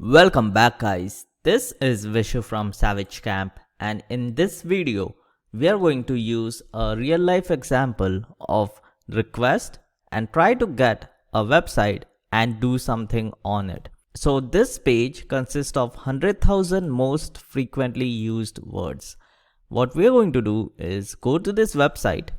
Welcome back guys, this is Vishu from SavageCamp, and in this video we are going to use a real life example of request and try to get a website and do something on it. So this page consists of 100,000 most frequently used words. What we are going to do is go to this website,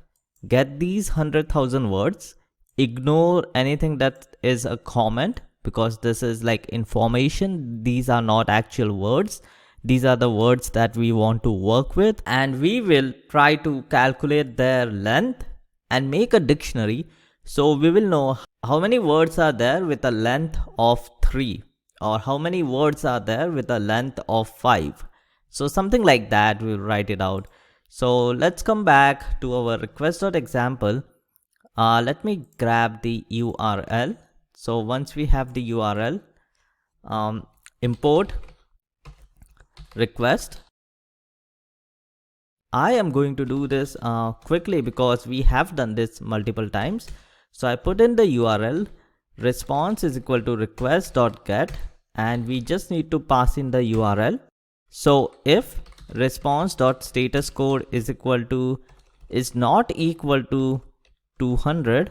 get these 100,000 words, ignore anything that is a comment because this is like information. These are not actual words. These are the words that we want to work with, and we will try to calculate their length and make a dictionary. So we will know how many words are there with a length of 3 or how many words are there with a length of 5. So something like that, we'll write it out. So let's come back to our request.example. Let me grab the URL. So once we have the URL, import request. I am going to do this quickly because we have done this multiple times. So I put in the URL, response is equal to request.get, and we just need to pass in the URL. So if response.status code is not equal to 200,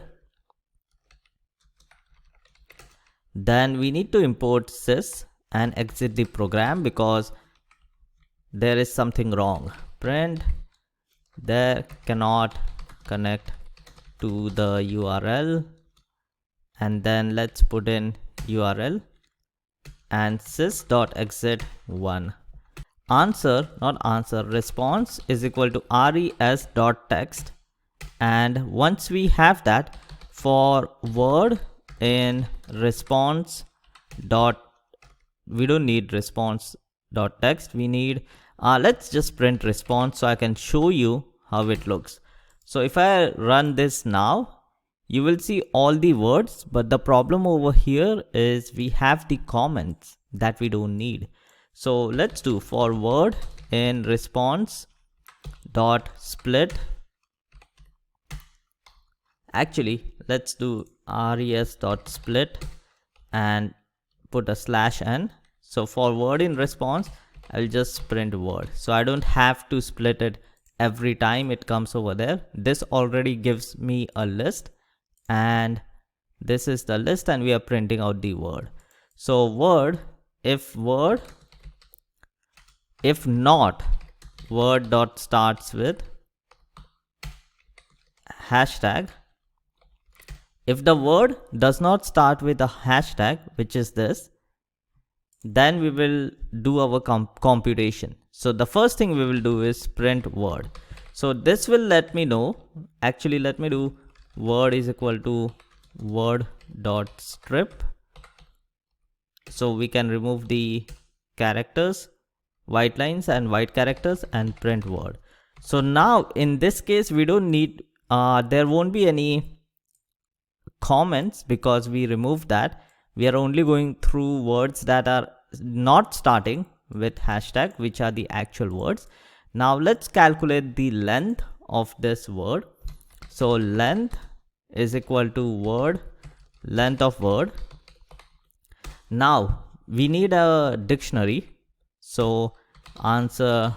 then we need to import sys and exit the program because there is something wrong. Print there cannot connect to the URL, and then let's put in URL and sys.exit 1. Response is equal to res.text, and once we have that, for word in response dot, we don't need response dot text, we need let's just print response so I can show you how it looks. So if I run this now, you will see all the words, but the problem over here is we have the comments that we don't need. So let's do for word in response dot split. Actually, let's do res.split and put a /n. So for word in response, I'll just print word. So I don't have to split it every time it comes over there. This already gives me a list, and this is the list, and we are printing out the word. So word, if not, word dot starts with hashtag. If the word does not start with a hashtag, which is this, then we will do our computation. So the first thing we will do is print word. So this will let me know, actually let me do word is equal to word dot strip. So we can remove the characters, white lines and white characters, and print word. So now in this case, we don't need, there won't be any comments because we removed that. We are only going through words that are not starting with hashtag, which are the actual words. Now let's calculate the length of this word. So length is equal to word, length of word. Now we need a dictionary. So answer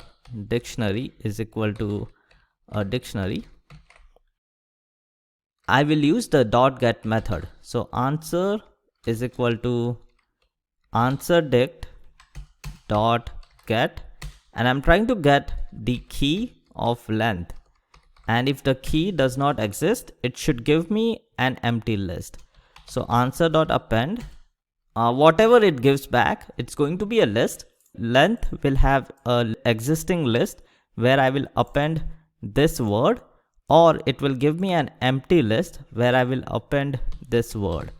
dictionary is equal to a dictionary. I will use the .get method. So answer is equal to answerDict dot get, and I'm trying to get the key of length, and if the key does not exist, it should give me an empty list. So answer dot append, whatever it gives back, it's going to be a list. Length will have a existing list where I will append this word, or it will give me an empty list where I will append this word.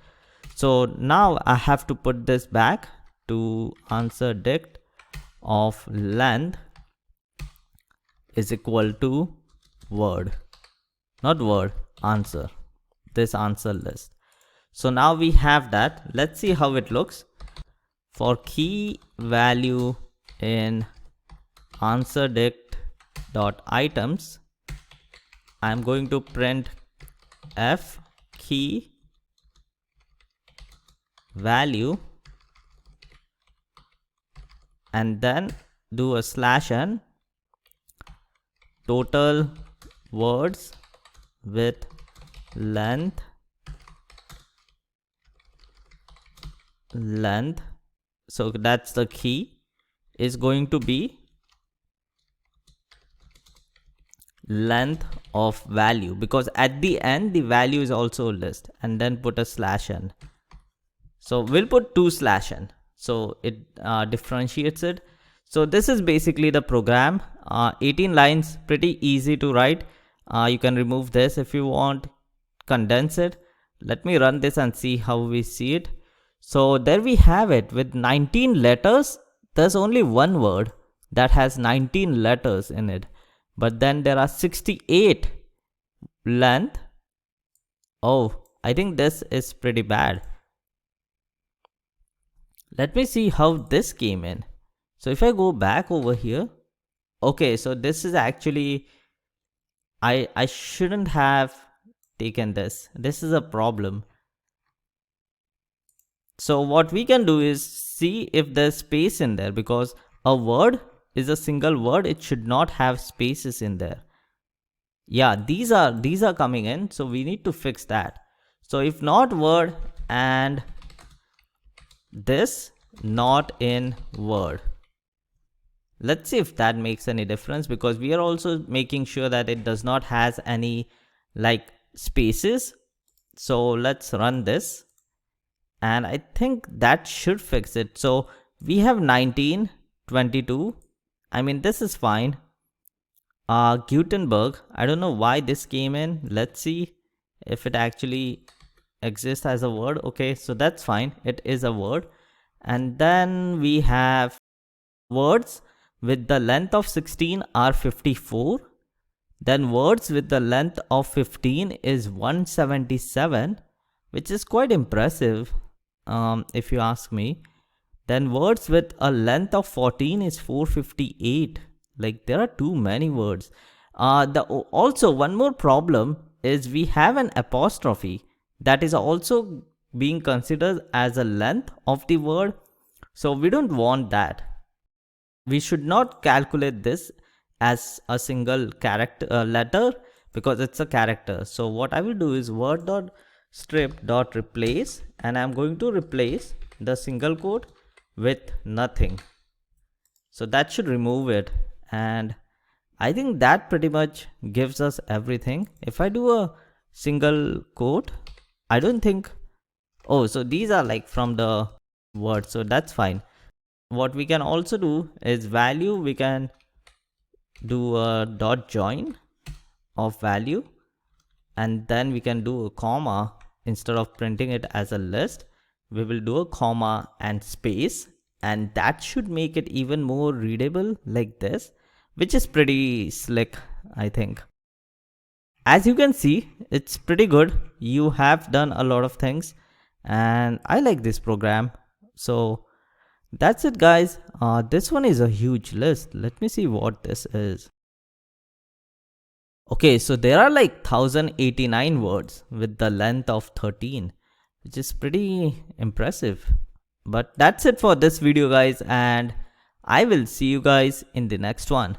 So now I have to put this back to answerDict of length is equal to word, not word, answer, this answer list. So now we have that. Let's see how it looks. For key value in answerDict dot items, I'm going to print f key value and then do a /n total words with length so that's the key is going to be length of value, because at the end the value is also a list, and then put a /n. So we'll put 2/n so it differentiates it. So this is basically the program. 18 lines, pretty easy to write. You can remove this if you want, condense it. Let me run this and see how we see it. So there we have it. With 19 letters, there's only one word that has 19 letters in it. But then there are 68 length. Oh, I think this is pretty bad. Let me see how this came in. So if I go back over here, okay, so this is actually, I shouldn't have taken this. This is a problem. So what we can do is see if there's space in there, because a word is a single word. It should not have spaces in there. Yeah, these are coming in, so we need to fix that. So if not word and this not in word, let's see if that makes any difference, because we are also making sure that it does not has any like spaces. So let's run this, and I think that should fix it. So we have 19, 22. I mean, this is fine. Gutenberg, I don't know why this came in. Let's see if it actually exists as a word. Okay, so that's fine. It is a word. And then we have words with the length of 16 are 54. Then words with the length of 15 is 177, which is quite impressive, if you ask me. Then words with a length of 14 is 458. Like, there are too many words. Also, one more problem is we have an apostrophe that is also being considered as a length of the word. So we don't want that. We should not calculate this as a single character letter, because it's a character. So what I will do is word.strip.replace, and I'm going to replace the single quote with nothing. So that should remove it, and I think that pretty much gives us everything. If I do a single quote, I don't think, oh, so these are like from the word, so that's fine. What we can also do is value, we can do a dot join of value, and then we can do a comma. Instead of printing it as a list, we will do a comma and space, and that should make it even more readable like this, which is pretty slick, I think. As you can see, it's pretty good. You have done a lot of things, and I like this program. So that's it, guys. This one is a huge list. Let me see what this is. Okay, so there are like 1089 words with the length of 13, which is pretty impressive. But that's it for this video, guys, and I will see you guys in the next one.